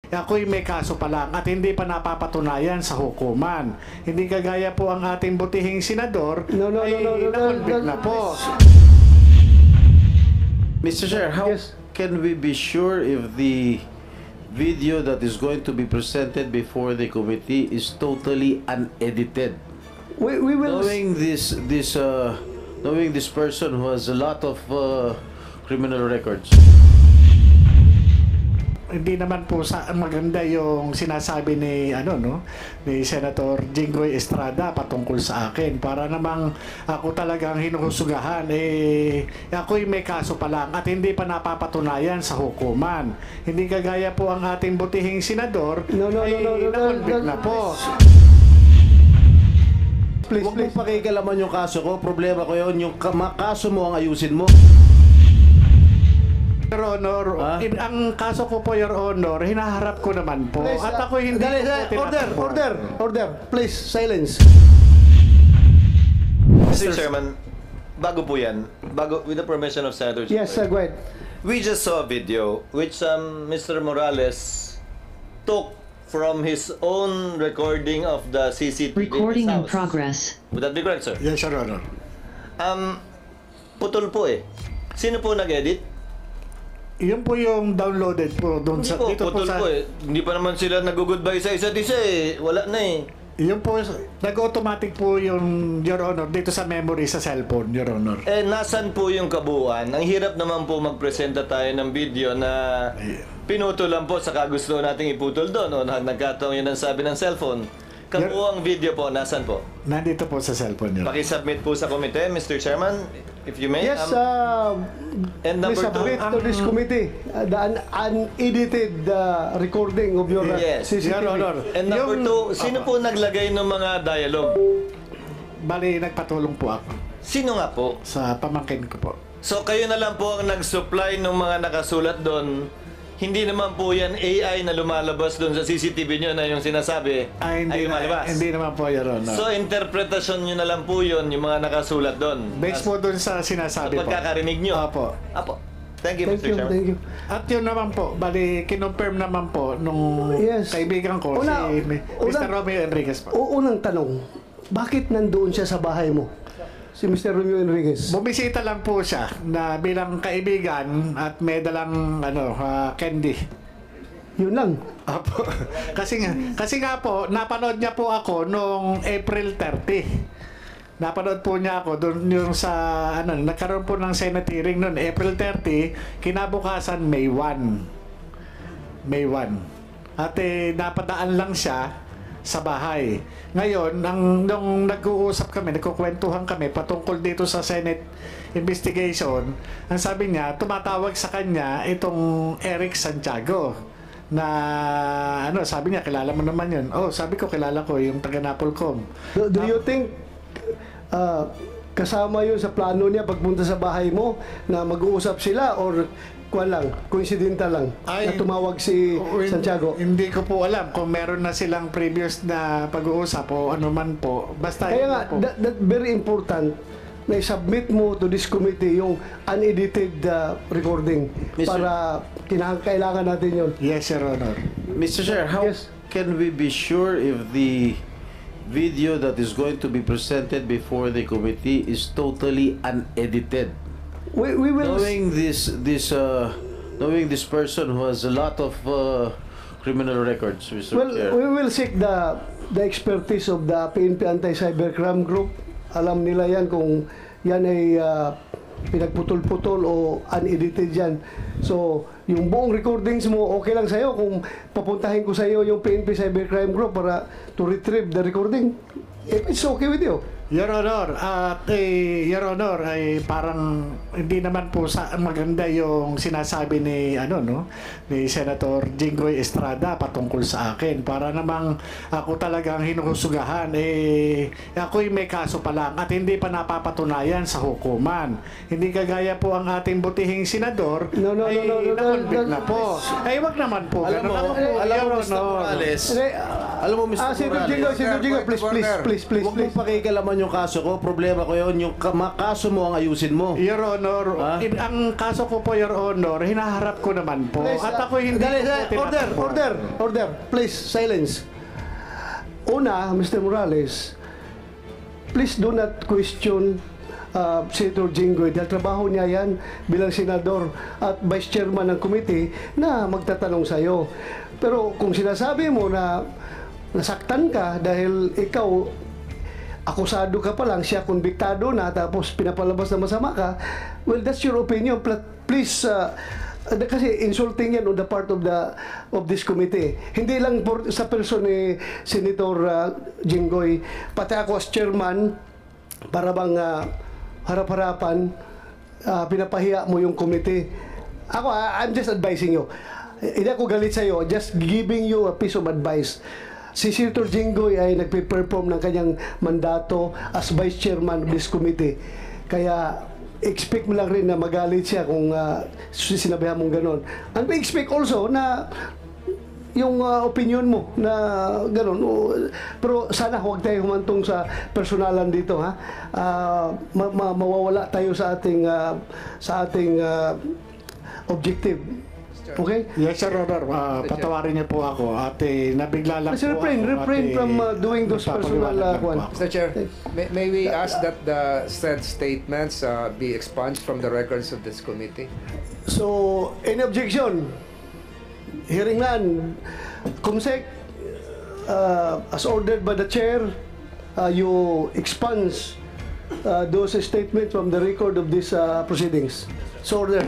ako'y may kaso pa lang at hindi pa napapatunayan sa hukuman. Hindi kagaya po ang ating butihing senador ay na-convict na po. Mr. Chair, how can we be sure if the video that is going to be presented before the committee is totally unedited? We will... Knowing this person who has a lot of criminal records. Hindi naman po maganda yung sinasabi ni ni Senator Jinggoy Estrada patungkol sa akin. Para namang ako talagang hinuhusugahan ako'y may kaso pa lang at hindi pa napapatunayan sa hukuman. Hindi kagaya po ang ating butihing senador na-convict na po. Huwag mong pakikalaman yung kaso ko. Problema ko yun. Yung kaso mo ang ayusin mo. Your Honor, ang kaso ko po, Your Honor, hinaharap ko naman po. Please, at ako hindi Order. Please, silence. Mr. Chairman, bago po yan, with the permission of Senator Yes, Jinggoy, go ahead. we just saw a video which Mr. Morales took from his own recording of the CCTV Recording in house. progress. Would that be correct, sir? Yes, Your Honor. Putol po eh. Sino po nag-edit? Yun po yung downloaded po doon Hindi sa po, dito po putol sa po eh. Hindi pa naman sila nag-goodbye sa isa't isa eh. Wala na eh. yun po nag-automatic po yung Your Honor dito sa memory sa cellphone, Your Honor. Eh, nasan po yung kabuuan? Ang hirap naman po magpresenta tayo ng video na pinutol lang po sa kagusto nating iputol doon o nagkataon yun ang sabi ng cellphone. Kabuuang video po, nasan po? Nandito po sa cellphone, Your Honor. Pakisubmit po sa komite, Mr. Chairman, if you may. Yes, and please number submit two, to this committee the unedited recording of your Yes, CCTV. Your Honor. and number two, sino po naglagay ng mga dialogue? Bali, nagpatulong po ako Sino nga po? sa pamangkin ko po. So kayo na lang po ang nag-supply ng mga nakasulat doon. Hindi naman po yan AI na lumalabas doon sa CCTV nyo na yung sinasabi ay lumalabas. Hindi naman po, Your Honor. So interpretasyon nyo na lang po yun, yung mga nakasulat doon. Based po doon sa sinasabi Sa po. pagkakarinig nyo. Opo. Apo. Thank you, Thank Mr. you, Chairman. thank you. At yun naman po, bali, kinonfirm naman po nung Yes. kaibigan ko, si Mr. Romeo Enriquez po. Unang tanong, bakit nandoon siya sa bahay mo? Si Mr. Romeo Enriquez. Bumisita lang po siya na bilang kaibigan at may dalang candy. Yun lang. Opo. kasi nga po, napanood niya po ako noong April 30. Napanood po niya ako doon yung sa nagkaroon po ng Senate hearing noon April 30, kinabukasan May 1. May 1. At napadaan lang siya sa bahay. Ngayon, nung nag-uusap kami, nagkukwentuhan kami patungkol dito sa Senate investigation, ang sabi niya, tumatawag sa kanya itong Eric Santiago na sabi niya, kilala mo naman yun. Oh, sabi ko, kilala ko yung taga Napolcom. Do you think kasama yun sa plano niya pagpunta sa bahay mo na mag-uusap sila or coincidental lang na tumawag si Santiago? Hindi ko po alam kung meron na silang previous na pag-uusap o ano man po. Basta Kaya nga, that very important na i-submit mo to this committee yung unedited recording para kailangan natin yun. Yes, Your Honor. Mr. Chair, how can we be sure if the video that is going to be presented before the committee is totally unedited? We will... Knowing this person who has a lot of criminal records, Mr. Chair. We will seek the expertise of the PNP Anti-Cybercrime Group. Alam nila yan kung yan ay pinagputol-putol o unedited yan. So, yung buong recordings mo, okay lang sa'yo kung papuntahin ko sa'yo yung PNP Cybercrime Group para to retrieve the recording. If it's okay with you. Your Honor, Your Honor, ay parang hindi naman po maganda yung sinasabi ni ni Senator Jinggoy Estrada patungkol sa akin. Para namang ako talagang hinuhusugahan ako'y may kaso pa lang at hindi pa napapatunayan sa hukuman. Hindi kagaya po ang ating butihing senador na-convict na po. Ay, wag naman po. Alam mo, Honor. Morales, Hindi, alam mo, Mr. Senator Morales, Jinggoy, Senator Jinggoy, please. huwag mong pakikalaman yung kaso ko. Problema ko yun. Yung kaso mo ang ayusin mo. Your Honor, Ah? ang kaso ko po, Your Honor, hinaharap ko naman po. Please, At ako hindi dali, ko po tinatakbuhan. order. Please, silence. Una, Mr. Morales, please do not question Senator Jinggoy dahil trabaho niya yan bilang senador at vice chairman ng committee na magtatanong sa iyo. Pero kung sinasabi mo na nasaktan ka dahil ikaw akusado ka pa lang, siya konbiktado na tapos pinapalabas na masama ka, well, that's your opinion. Please, kasi insulting yan on the part of this committee. Hindi lang sa person ni Senator Jinggoy, pati ako as chairman, para bang harap-harapan, pinapahiya mo yung committee. Ako, I'm just advising you. Hindi ako galit sa iyo, just giving you a piece of advice. Si Senator Jinggoy ay nagpe-perform ng kanyang mandato as vice chairman of this committee. Kaya expect mo lang rin na magalit siya kung sinabihan mong ganon. And we expect also na yung opinion mo na ganon. Pero sana huwag tayo humantong sa personalan dito, ha. Mawawala tayo sa ating objective. Okay? Yes, Sir Honor. Patawarin niyo po ako. At nabigla lang Sir, po refrain ako. from doing those personal one. Mr. Chair, may we ask that the said statements be expunged from the records of this committee? So, any objection? Hearing none. Comsec, as ordered by the chair, you expunge those statements from the record of these proceedings. So ordered.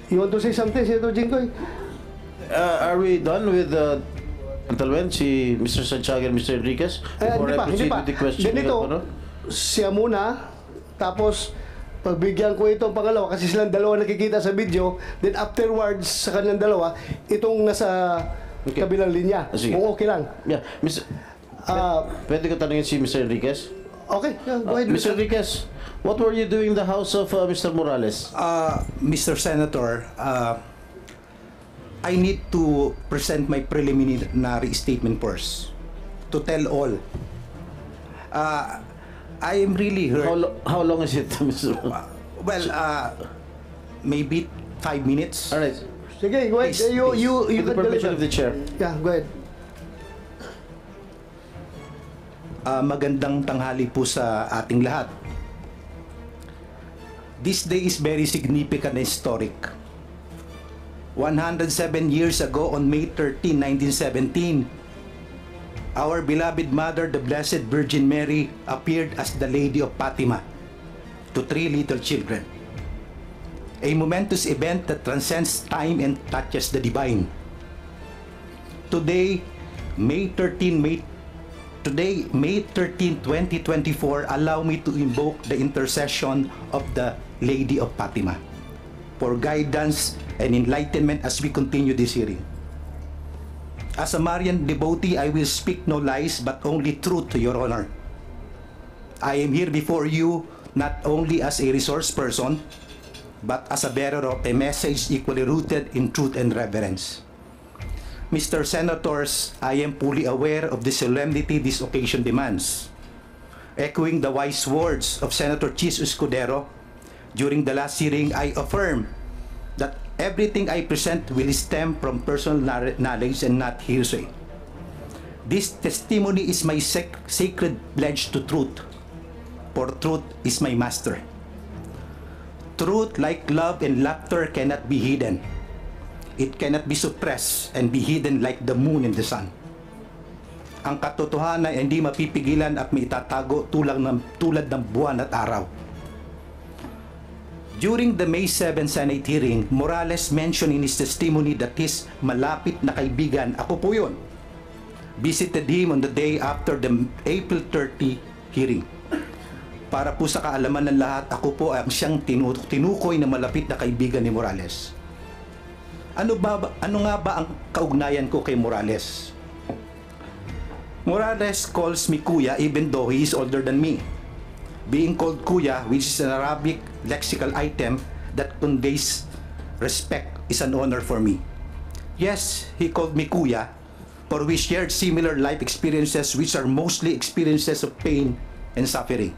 You want to say something, Senator Jinggoy? Are we done with until when? Si Mr. Santiago and Mr. Enriquez? Before I proceed with the question. Ganito, siya muna, tapos pagbigyan ko itong pangalawa kasi silang dalawa nakikita sa video, then afterwards sa kanilang dalawa, itong nasa kabilang linya. Sige. Kung okay lang. Yeah, Mr. Pwede ko tanungin si Mr. Enriquez? Okay, yeah, go ahead. Mr. Enriquez, what were you doing in the house of Mr. Morales? Mr. Senator, I need to present my preliminary statement first to tell all. I am really hurt. How long is it, Mr. Well, maybe 5 minutes. All right. Sige, go ahead. Please, You With the can permission deliver. of the chair. Yeah, go ahead. Magandang tanghali po sa ating lahat. This day is very significant and historic. 107 years ago on May 13, 1917, our beloved mother, the Blessed Virgin Mary, appeared as the Lady of Fatima to 3 little children. A momentous event that transcends time and touches the divine. Today, May 13, 2024, allow me to invoke the intercession of the Lady of Fatima for guidance and enlightenment as we continue this hearing. As a Marian devotee, I will speak no lies but only truth to your honor. I am here before you not only as a resource person, but as a bearer of a message equally rooted in truth and reverence. Mr. Senators, I am fully aware of the solemnity this occasion demands. Echoing the wise words of Senator Chis Escudero, during the last hearing, I affirm that everything I present will stem from personal knowledge and not hearsay. This testimony is my sacred pledge to truth, for truth is my master. Truth, like love and laughter, cannot be hidden. It cannot be suppressed and be hidden like the moon and the sun. Ang katotohanan ay hindi mapipigilan at maitatago tulad ng buwan at araw. During the May 7 Senate hearing, Morales mentioned in his testimony that his malapit na kaibigan, ako po yun, visited him on the day after the April 30 hearing. Para po sa kaalaman ng lahat, ako po ang siyang tinukoy na malapit na kaibigan ni Morales. Ano nga ba ang kaugnayan ko kay Morales? Morales calls me Kuya even though he is older than me. Being called Kuya, which is an Arabic lexical item that conveys respect, is an honor for me. Yes, he called me kuya, for we shared similar life experiences which are mostly experiences of pain and suffering.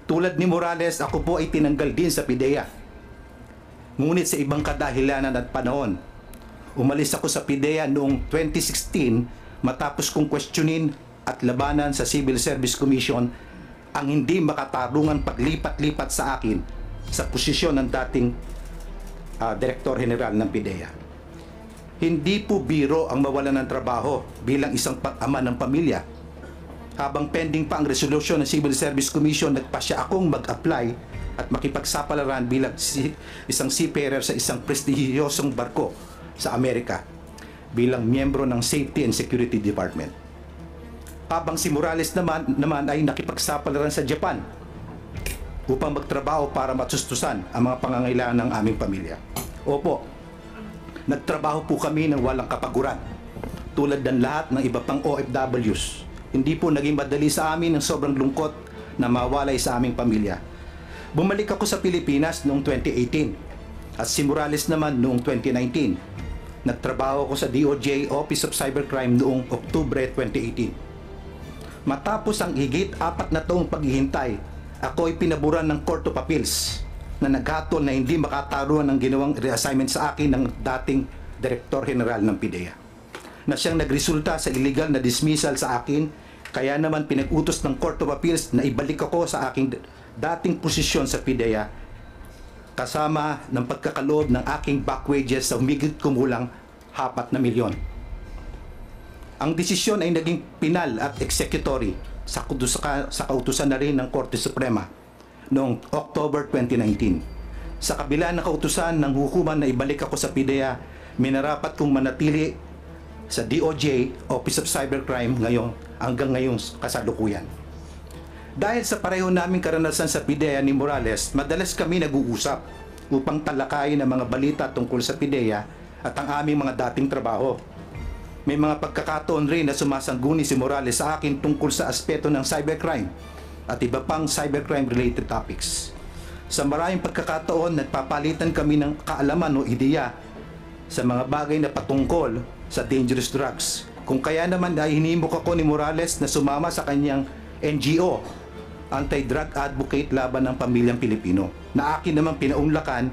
Tulad ni Morales, ako po ay tinanggal din sa PIDEA. Ngunit sa ibang kadahilanan at panahon, umalis ako sa PIDEA noong 2016 matapos kong questionin at labanan sa Civil Service Commission ang hindi makatarungan paglipat-lipat sa akin sa posisyon ng dating Direktor General ng PIDEA. Hindi po biro ang mawalan ng trabaho bilang isang ama ng pamilya. Habang pending pa ang resolusyon ng Civil Service Commission, nagpasya akong mag-apply at makipagsapalaran bilang isang seafarer sa isang prestihiyosong barko sa Amerika bilang miyembro ng Safety and Security Department. Habang si Morales naman ay nakipagsapalaran sa Japan upang magtrabaho para matustusan ang mga pangangailangan ng aming pamilya. Opo, nagtrabaho po kami ng walang kapaguran tulad ng lahat ng iba pang OFWs. Hindi po naging madali sa amin ng sobrang lungkot na mawalay sa aming pamilya. Bumalik ako sa Pilipinas noong 2018 at si Morales naman noong 2019. Nagtrabaho ako sa DOJ Office of Cybercrime noong Oktubre 2018. Matapos ang higit 4 na taong paghihintay, ako ay pinaburan ng Court of Appeals na naghatol na hindi makataruan ng ginawang reassignment sa akin ng dating Direktor General ng PIDEA, na siyang nagresulta sa illegal na dismissal sa akin. Kaya naman pinag-utos ng Court of Appeals na ibalik ako sa aking dating posisyon sa PIDEA kasama ng pagkakaloob ng aking back wages sa humigit kumulang 4 na milyon. Ang desisyon ay naging pinal at executory sa kautusan na rin ng Korte Suprema noong October 2019. Sa kabila ng kautusan ng hukuman na ibalik ako sa PIDEA, minarapat kong manatili sa DOJ Office of Cybercrime hanggang ngayong kasalukuyan. Dahil sa pareho naming karanasan sa PIDEA ni Morales, madalas kami nag-uusap upang talakayin ang mga balita tungkol sa PIDEA at ang aming mga dating trabaho. May mga pagkakataon rin na sumasangguni si Morales sa akin tungkol sa aspeto ng cybercrime at iba pang cybercrime-related topics. Sa maraming pagkakataon, nagpapalitan kami ng kaalaman o ideya sa mga bagay na patungkol sa dangerous drugs. Kung kaya naman ay hinimok ako ni Morales na sumama sa kanyang NGO, Anti-Drug Advocate Laban ng Pamilyang Pilipino, na akin naman pinaunlakan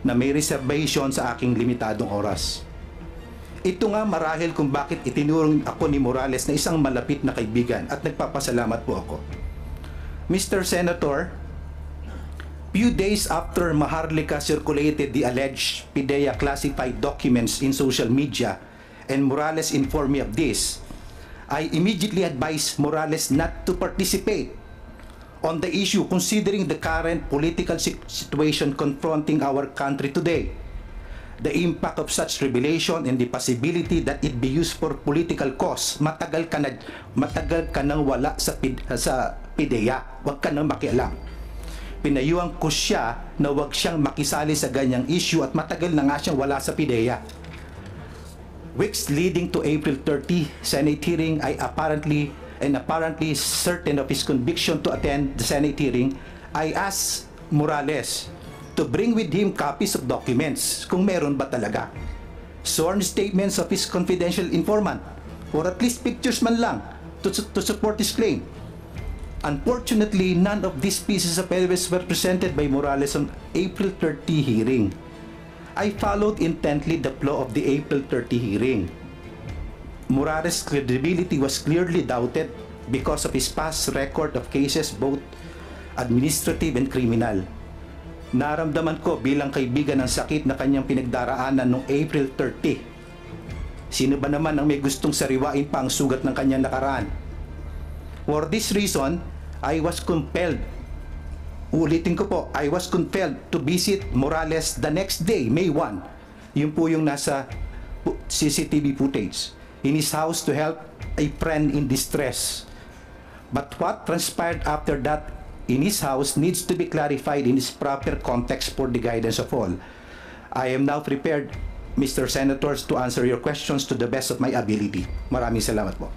na may reservation sa aking limitadong oras. Ito nga marahil kung bakit itinurong ako ni Morales na isang malapit na kaibigan at nagpapasalamat po ako. Mr. Senator, few days after Maharlika circulated the alleged PIDEA classified documents in social media and Morales informed me of this, I immediately advised Morales not to participate on the issue considering the current political situation confronting our country today, the impact of such revelation and the possibility that it be used for political cause. Matagal ka nang wala sa PIDEA, wag ka nang makialam. Pinayuhan ko siya na wag siyang makisali sa ganyang issue at matagal na nga siyang wala sa PIDEA. Weeks leading to April 30 Senate hearing, apparently certain of his conviction to attend the Senate hearing, I asked Morales to bring with him copies of documents, kung meron ba talaga, sworn statements of his confidential informant, or at least pictures man lang to support his claim. Unfortunately, none of these pieces of evidence were presented by Morales on April 30 hearing. I followed intently the flow of the April 30 hearing. Morales' credibility was clearly doubted because of his past record of cases, both administrative and criminal. Naramdaman ko bilang kaibigan ng sakit na kanyang pinagdaraanan noong April 30. Sino ba naman ang may gustong sariwain pa ang sugat ng kanyang nakaraan? For this reason, I was compelled, ulitin ko po, I was compelled to visit Morales the next day, May 1. Yun po yung nasa CCTV footage. In his house to help a friend in distress. But what transpired after that in his house needs to be clarified in its proper context for the guidance of all. I am now prepared, Mr. Senators, to answer your questions to the best of my ability. Maraming salamat po.